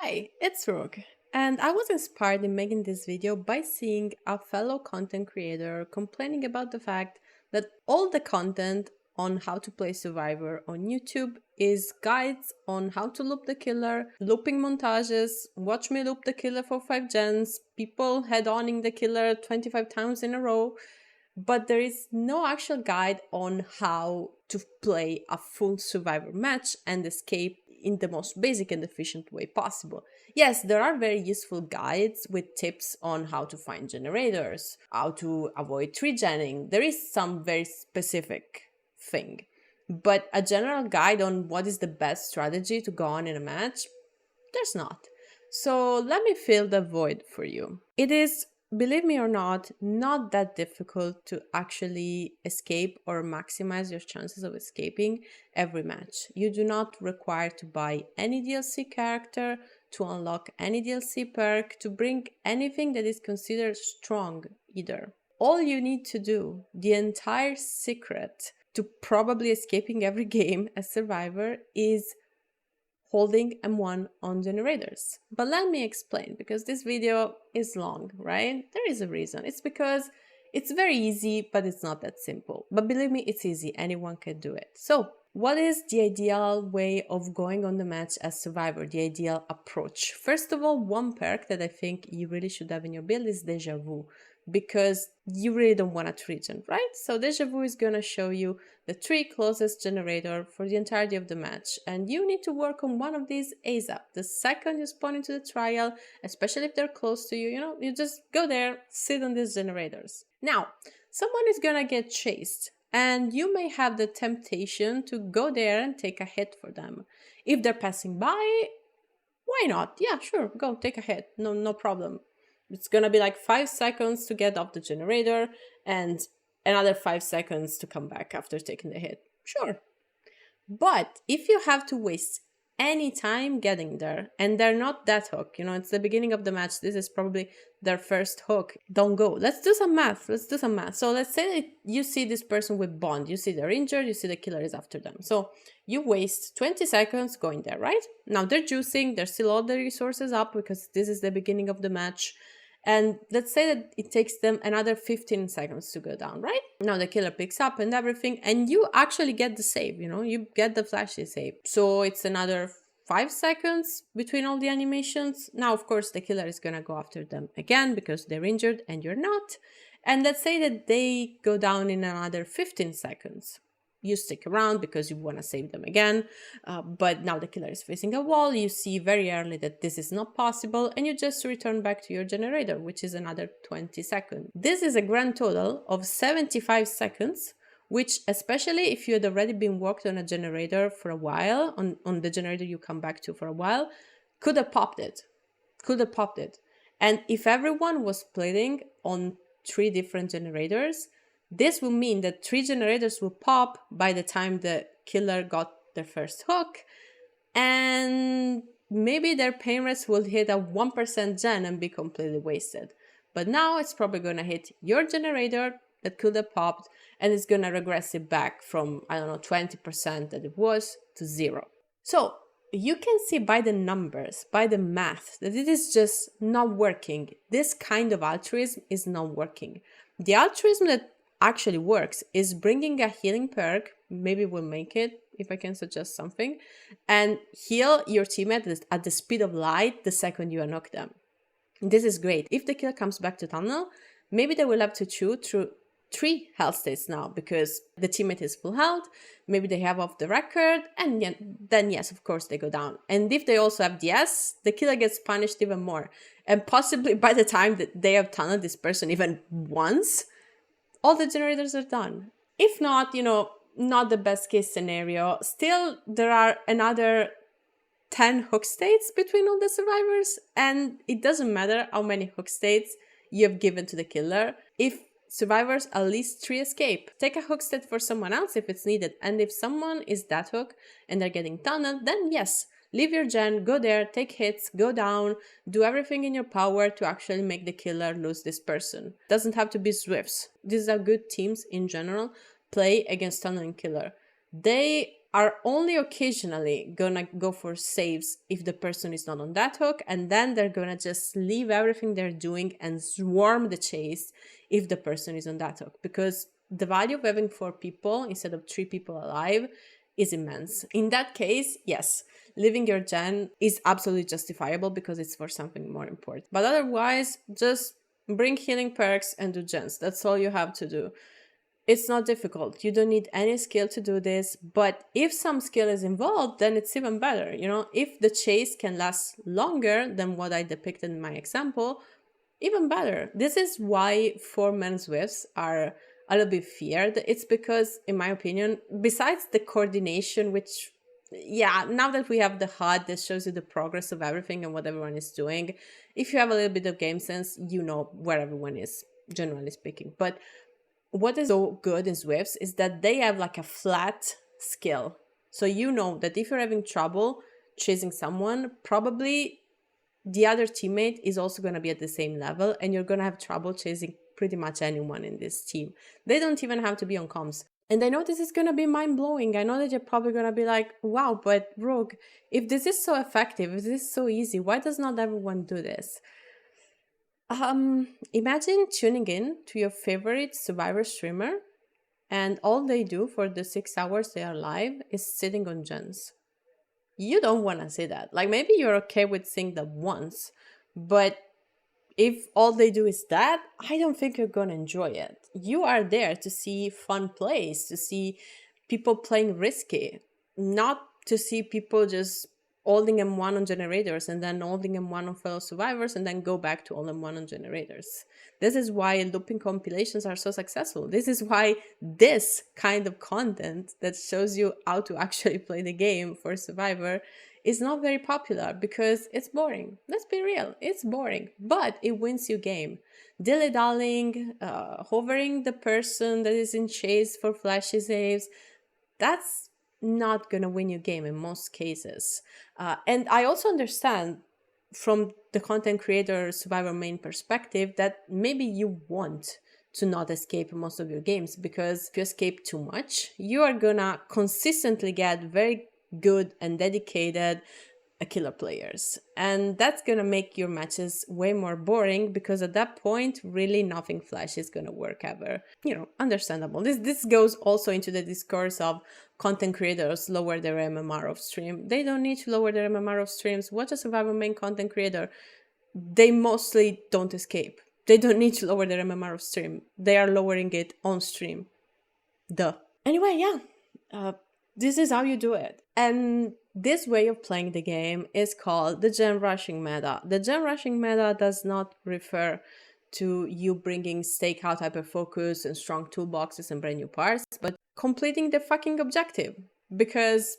Hi, it's Rogue, and I was inspired in making this video by seeing a fellow content creator complaining about the fact that all the content on how to play Survivor on YouTube is guides on how to loop the killer, looping montages, watch me loop the killer for 5 gens, people head-oning the killer 25 times in a row, but there is no actual guide on how to play a full Survivor match and escape in the most basic and efficient way possible. Yes, there are very useful guides with tips on how to find generators, how to avoid tree-genning. There is some very specific thing. But a general guide on what is the best strategy to go on in a match, there's not. So let me fill the void for you. It is, believe me or not that difficult to actually escape or maximize your chances of escaping every match. You do not require to buy any DLC character, to unlock any DLC perk, to bring anything that is considered strong either. All you need to do, the entire secret to probably escaping every game as Survivor, is holding M1 on generators. But let me explain, because this video is long, right? There is a reason. It's because it's very easy, but it's not that simple. But believe me, it's easy. Anyone can do it. So what is the ideal way of going on the match as Survivor, the ideal approach? First of all, one perk that I think you really should have in your build is Deja Vu, because you really don't want a tree-gen, right? So Deja Vu is gonna show you the 3 closest generator for the entirety of the match, and you need to work on one of these ASAP. The second you spawn into the trial, especially if they're close to you, you just go there, sit on these generators. Now, someone is gonna get chased, and you may have the temptation to go there and take a hit for them. If they're passing by, why not? Yeah, sure, go take a hit, no problem. It's gonna be like 5 seconds to get off the generator and another 5 seconds to come back after taking the hit. Sure. But if you have to waste any time getting there and they're not that hook, it's the beginning of the match, this is probably their first hook, don't go. Let's do some math. So let's say that you see this person with bond, you see they're injured, you see the killer is after them. So you waste 20 seconds going there, right? Now they're juicing, they're still all the resources up because this is the beginning of the match. And let's say that it takes them another 15 seconds to go down, right? Now the killer picks up and everything, and you actually get the save, you get the flashy save. So it's another 5 seconds between all the animations. Now, of course, the killer is gonna go after them again because they're injured and you're not. And let's say that they go down in another 15 seconds. You stick around because you want to save them again, but now the killer is facing a wall. You see very early that this is not possible, and you just return back to your generator, which is another 20 seconds. This is a grand total of 75 seconds, which, especially if you had already been worked on a generator for a while, on the generator you come back to for a while, could have popped it. And if everyone was splitting on 3 different generators, this will mean that 3 generators will pop by the time the killer got their first hook, and maybe their pain rest will hit a 1% gen and be completely wasted. But now it's probably gonna hit your generator that could have popped, and it's gonna regress it back from, 20% that it was to 0. So you can see by the numbers, by the math, that it is just not working. This kind of altruism is not working. The altruism that actually works is bringing a healing perk, maybe we'll make it if I can suggest something, and heal your teammate at the speed of light the second you unhook them. This is great. If the killer comes back to tunnel, maybe they will have to chew through 3 health states now because the teammate is full health, maybe they have off the record, and then yes, of course they go down. And if they also have DS, the killer gets punished even more. And possibly by the time that they have tunneled this person even once, all the generators are done. If not, not the best case scenario, still there are another 10 hook states between all the survivors, and it doesn't matter how many hook states you have given to the killer. If survivors at least 3 escape, take a hook state for someone else if it's needed, and if someone is that hook and they're getting tunneled, then yes, leave your gen, go there, take hits, go down, do everything in your power to actually make the killer lose this person. Doesn't have to be Zwifts. These are good teams in general, play against tunneling killer. They are only occasionally gonna go for saves if the person is not on that hook, and then they're gonna just leave everything they're doing and swarm the chase if the person is on that hook, because the value of having 4 people instead of 3 people alive is immense. In that case, yes, leaving your gen is absolutely justifiable because it's for something more important. But otherwise, just bring healing perks and do gens. That's all you have to do. It's not difficult. You don't need any skill to do this, but if some skill is involved, then it's even better. You know, if the chase can last longer than what I depicted in my example, even better. This is why 4-man Zwifts are a little bit feared. It's because, in my opinion, besides the coordination, which, yeah, now that we have the HUD that shows you the progress of everything and what everyone is doing, if you have a little bit of game sense, you know where everyone is, generally speaking. But what is so good in Zwifts is that they have like a flat skill. So you know that if you're having trouble chasing someone, probably the other teammate is also going to be at the same level, and you're going to have trouble chasing pretty much anyone in this team. They don't even have to be on comms. And I know this is going to be mind-blowing. I know that you're probably going to be like, wow, but Rogue, if this is so effective, if this is so easy, why does not everyone do this? Imagine tuning in to your favorite Survivor streamer and all they do for the 6 hours they are live is sitting on gens. You don't want to see that. Like, maybe you're okay with seeing that once, but if all they do is that, I don't think you're going to enjoy it. You are there to see fun plays, to see people playing risky, not to see people just holding M1 on generators and then holding M1 on fellow survivors and then go back to all M1 on generators. This is why looping compilations are so successful. This is why this kind of content that shows you how to actually play the game for Survivor is not very popular, because it's boring. Let's be real, it's boring, but it wins you game. Dilly-dallying, hovering the person that is in chase for flashy saves, that's not gonna win you game in most cases. And I also understand from the content creator Survivor main perspective that maybe you want to not escape most of your games, because if you escape too much, you are gonna consistently get very good and dedicated killer players, and that's gonna make your matches way more boring, because at that point really nothing flash is gonna work ever. You know, understandable. This goes also into the discourse of content creators lower their MMR of stream. They don't need to lower their MMR of streams. Watch a Survivor main content creator, they mostly don't escape. They don't need to lower their MMR of stream. They are lowering it on stream. Duh. Anyway, yeah, this is how you do it. And this way of playing the game is called the gen rushing meta. The gen rushing meta does not refer to you bringing stakeout, hyperfocus, and strong toolboxes and brand new parts, but completing the fucking objective. Because,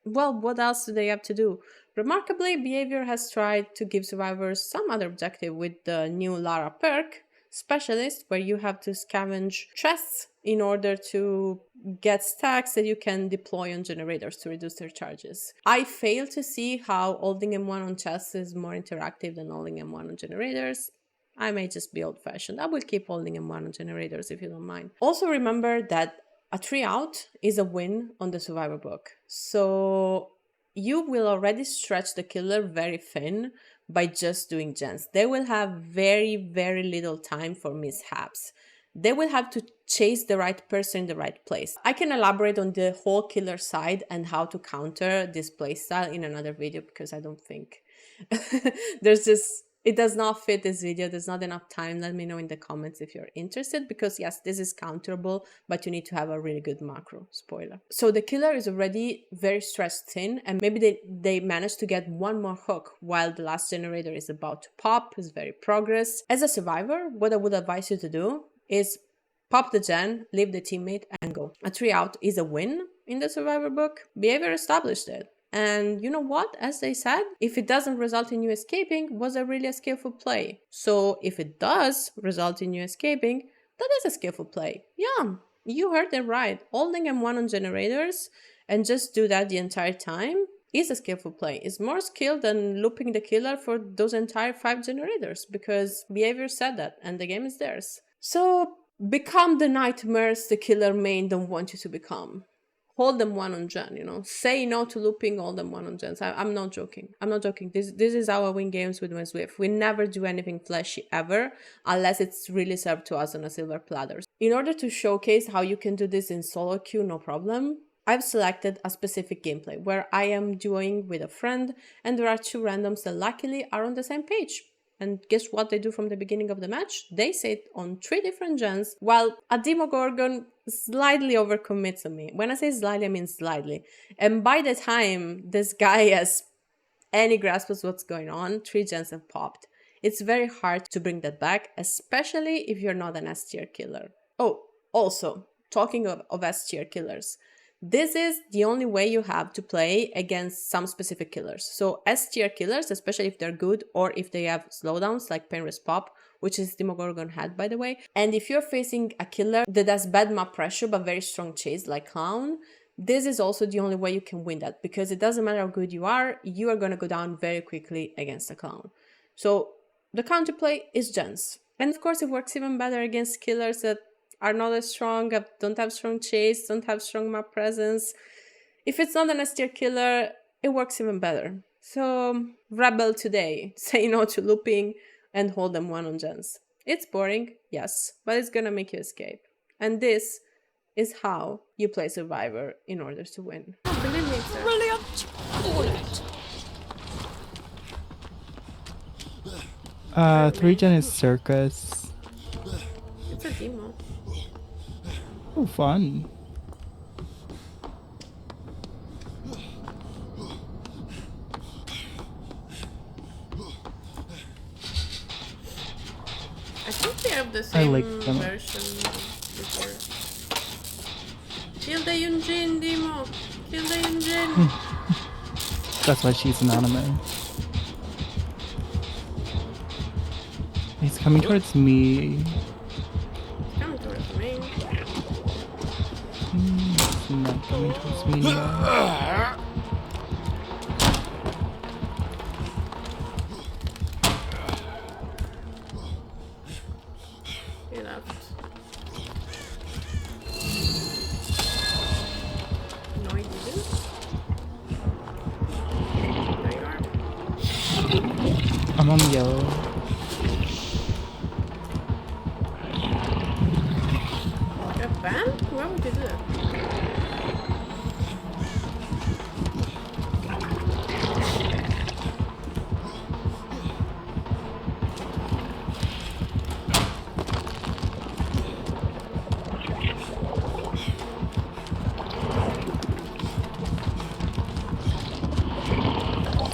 well, what else do they have to do? Remarkably, Behavior has tried to give survivors some other objective with the new Lara perk, Specialist, where you have to scavenge chests in order to get stacks that you can deploy on generators to reduce their charges. I fail to see how holding M1 on chests is more interactive than holding M1 on generators. I may just be old-fashioned. I will keep holding M1 on generators if you don't mind. Also remember that a 3 out is a win on the Survivor book. So you will already stretch the killer very thin by just doing gens. They will have very, very little time for mishaps. They will have to chase the right person in the right place. I can elaborate on the whole killer side and how to counter this playstyle in another video, because I don't think it does not fit this video. There's not enough time. Let me know in the comments if you're interested, because yes, this is counterable, but you need to have a really good macro. Spoiler. So the killer is already very stretched thin, and maybe they managed to get one more hook while the last generator is about to pop. Is very progress. As a survivor, what I would advise you to do is pop the gen, leave the teammate, and go. A 3 out is a win in the Survivor book. Behavior established it. And you know what? As they said, if it doesn't result in you escaping, was it really a skillful play? So if it does result in you escaping, that is a skillful play. Yeah, you heard it right. Holding M1 on generators and just do that the entire time is a skillful play. It's more skilled than looping the killer for those entire 5 generators, because Behavior said that and the game is theirs. So become the nightmares the killer main don't want you to become. hold them one on gen, you know, say no to looping, hold them one on gens. I'm not joking. I'm not joking. This is how I win games with my Swift. We never do anything flashy ever, unless it's really served to us on a silver platter. In order to showcase how you can do this in solo queue, no problem, I've selected a specific gameplay where I am duoing with a friend, and there are two randoms that luckily are on the same page. And guess what they do from the beginning of the match? They sit on 3 different gens, while a Demogorgon slightly overcommits on me. When I say slightly, I mean slightly. And by the time this guy has any grasp of what's going on, 3 gens have popped. It's very hard to bring that back, especially if you're not an S tier killer. Oh, also, talking of S tier killers, this is the only way you have to play against some specific killers. So S tier killers, especially if they're good or if they have slowdowns like Painless Pop, which is Demogorgon had, by the way. And if you're facing a killer that has bad map pressure but very strong chase like Clown, this is also the only way you can win that, because it doesn't matter how good you are going to go down very quickly against a Clown. So the counterplay is gens. And of course it works even better against killers that are not as strong, don't have strong chase, don't have strong map presence. If it's not an S tier killer, it works even better. So rebel today, say no to looping and hold them one on gens. It's boring, yes, but it's gonna make you escape. And this is how you play Survivor in order to win. Oh, believe me, sir. Brilliant! Brilliant! 3 gen is Circus. It's a demo. Oh, fun. I think they have the same like them. version before. Kill the Yunjin, Demo! Kill the Yunjin! That's why she's an anime. He's coming towards me. Coming towards me. He's not coming towards me now. He left. No, he didn't. There you are. I'm on yellow. A ban? Why would you do that?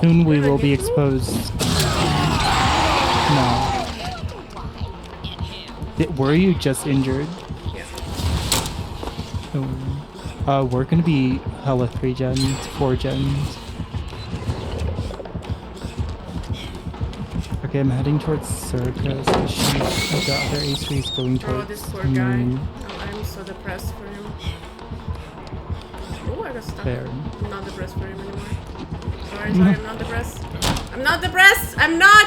Soon we will be exposed. No. Were you just injured? Yeah. Oh. We're gonna be hella 3 gens, 4 gens. Okay, I'm heading towards Circus. The other A3 is going Oh, towards this poor guy. me. Oh, I'm so depressed for him. Oh, I got stuck. There. I'm not depressed for him anymore. Sorry, I'm not depressed. I'm not depressed! I'm not!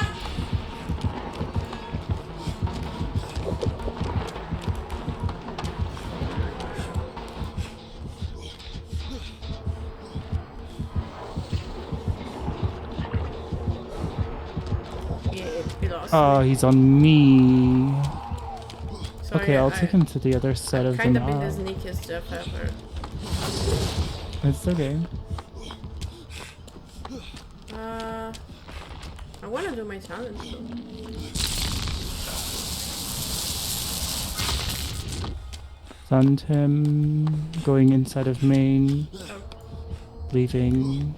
Yeah, he lost Oh, me. he's on me. Sorry, Okay, I'll take him to the other side of the kind of been the map. sneakiest Jeff ever. It's okay. I want to do my challenge though. Stunned him. Going inside of main. Oh, Leaving.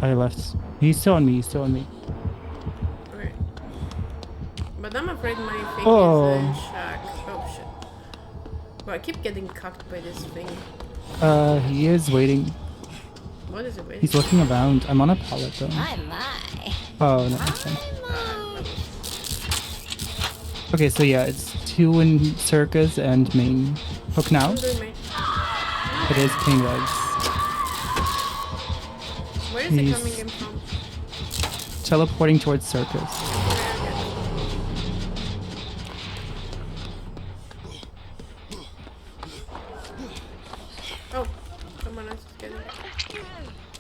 I left. He's still on me. He's still on me. okay. But I'm afraid my thing Oh. is in shock. Oh shit. Well, I keep getting cucked by this thing. He is waiting. What is it waiting? He's looking around. I'm on a pallet though. My, my. Oh, no. Okay. My. Okay, so yeah, it's 2 in Circus and main. Hook now. I'm doing my... It is King Legs. Where is it He's- coming in from? Teleporting towards Circus.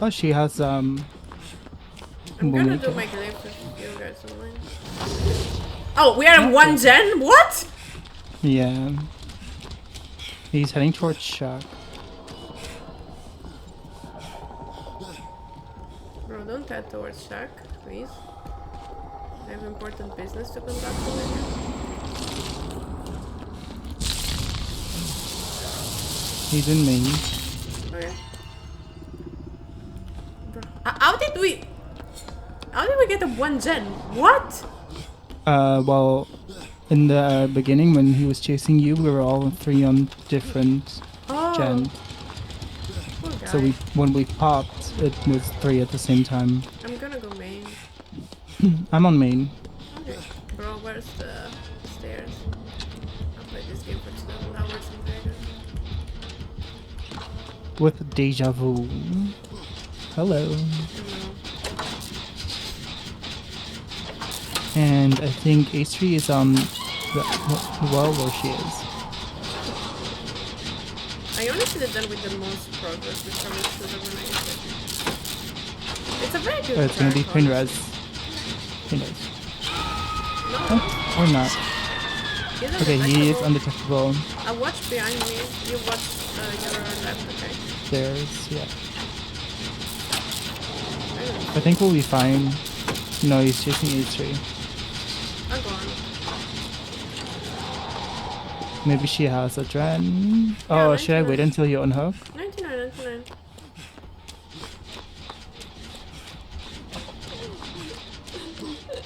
Oh, she has I'm gonna do Moonmaker. my glyph if you guys don't mind. Oh, we are at 1 gen? What? Yeah. He's heading towards Shock. Bro, don't head towards Shack, please. I have important business to conduct over here. He's in main. Okay. Bro, how did we get a 1 gen? What? Well, in the beginning when he was chasing you, we were all 3 on different Oh, gens. poor guy. So when we popped, it was 3 at the same time. I'm gonna go main. I'm on main. Okay. Bro, where's the stairs? I'll play this game for 7 hours in Vegas. With Deja Vu. Hello. And I think H3 is on the well where she is. I honestly did that with the most progress, which probably should have when I did. It's a very good It's gonna be track, Pinres. Pinres. Oh, or not. He's Okay, he is undetectable. undetectable. I watch behind me. You watch your left, okay? There's, yeah. I think we'll be fine. No, he's chasing H3. I'll go on. Maybe she has a Dren. Oh, should I wait 99. until you unhook? 99, 99.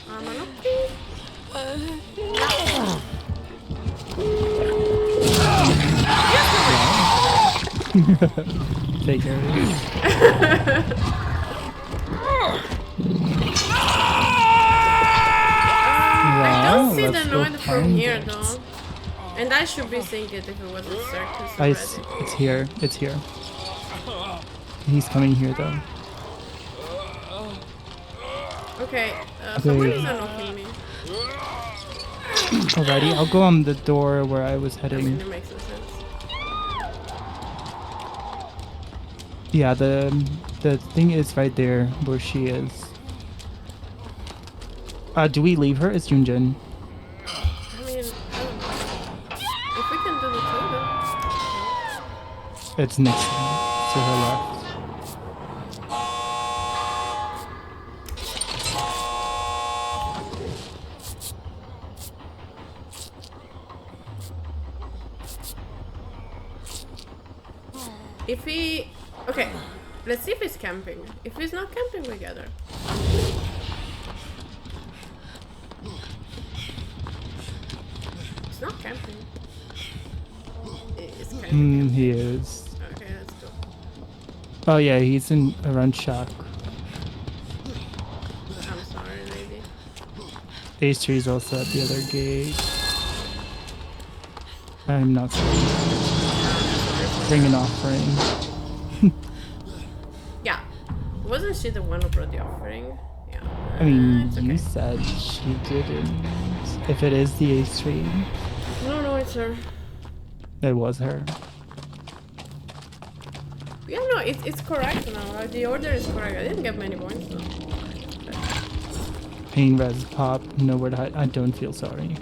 I'm unlucky. Take care of it. I don't see the let's go noise from find here it. though. And I should be seeing it if it wasn't Circus It's here. It's here. He's coming here though. Okay, someone is unlocking me. Alrighty, I'll go on the door where I was I mean, heading. it makes no sense. Yeah, the thing is right there where she is. Do we leave her? It's Junjin. I mean, I don't know. If we can do the two, It's next to her left. if he... Okay, let's see if he's camping. If he's not camping, we gather. He's not camping. He's kind of camping. He is. Okay, let's go. Oh yeah, he's in around Shock. I'm sorry, lady. H3 is also at the other gate. I'm not sorry. Bring an offering. Yeah. Wasn't she the one who brought the offering? Yeah. I mean, it's you okay. said she didn't. If it is the H3, No, it's her. it was her. Yeah, no, it's correct now. The order is correct. I didn't get many points though. Pain res pop, nowhere to hide. I don't feel sorry.